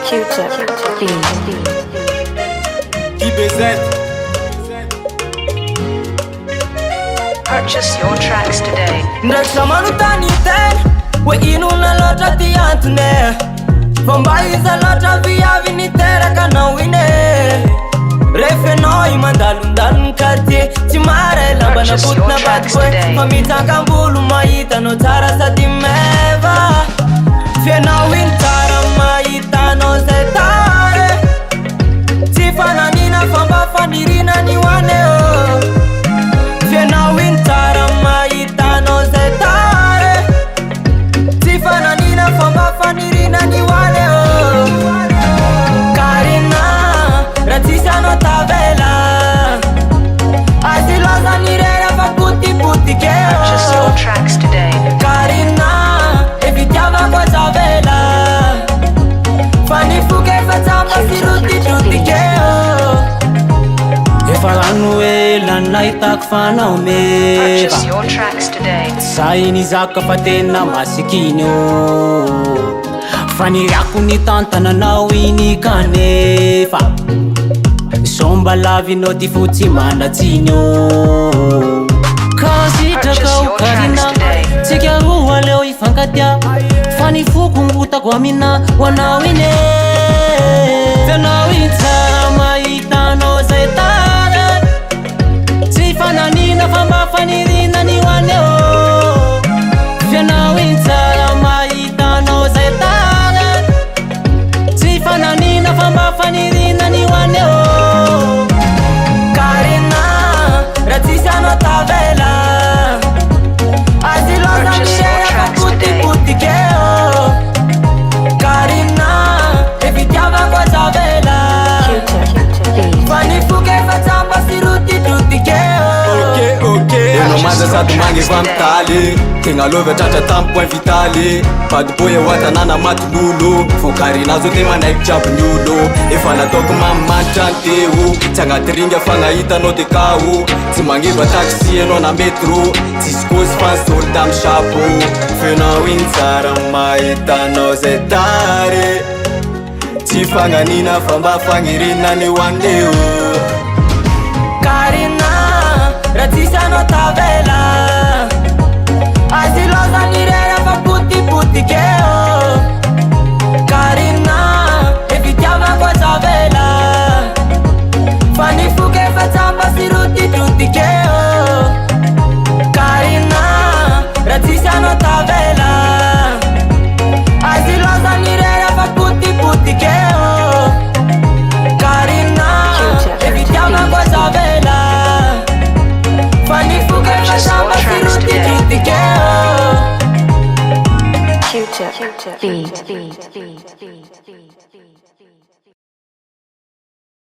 Q-Tip, DBZ. Purchase your tracks today. Ndraiky za manontany tena hoe inona loatra ty antony fa mba iza loatra viavy niteraka anao iny rehefa anao mandalondalo ny quartier tsy mare lamba nabotina badiboe fa mitsangam-bolo mahita anao tsara sady meva fianao iny tsara mahita anao zay tare tsy fananina fa mba fanirinany hoane fianao iny tsara mahita anao zay tare tsy fananina fa mba fanirinany hoane Karina raha tsisy anao tavela azy lozany rera fa potipotike Purchase your tracks today. Karina evitiavako tavela fa nifoka efa tsamba sy rotidrotike efa rano hoe lany nahitako fanao meva Purchase your tracks today. Sai nizaka fa tena masikiny fa niriako ny tantananao iny kanefa somba lavinao ty fotsy manatsiny kasitraka Karina tsika roa leo ifankatia fa ny fokongotako amina hoanao ine fianao iny tsara mahitanao zay tara tsy fananina fa mba fanirinany hoane fianao iny tsara mahitanao zay tara tsy fananina fa mba fanirinany hoane Karina raha tsisy anao tavela azy lozany rera fa potipotike Karina evitiavako tavela fa nifoka efa tsamba sy rotidrotike Enao maza sady magnefa mitaly tegna lovy atratra tamy point vitaly badiboy eo atanana matololo fô Karina zao te manaiky jiaby ny olo efa nataoko mamimanitra any teo tsy agnaty ringa fa nahitanao te kao tsy magneva taxi anao na metro tsisy kosy fansy olo tamy chapo fenao iny tsara mahitanao zay tare tsy fagnanina fa mba fagnirinany hoandeo Karina raha tsisy anao tavela azy lozany rera fa potipotike Karina evitiavako tavela fa nifoka efa tsamba sy rotidrotike Karina raha tsisy anao tavela azy lozany rera fa potipotike Karina evitiavako tavela fa nifoka efa tsamba sy rotidrotike Q-Tip, beat.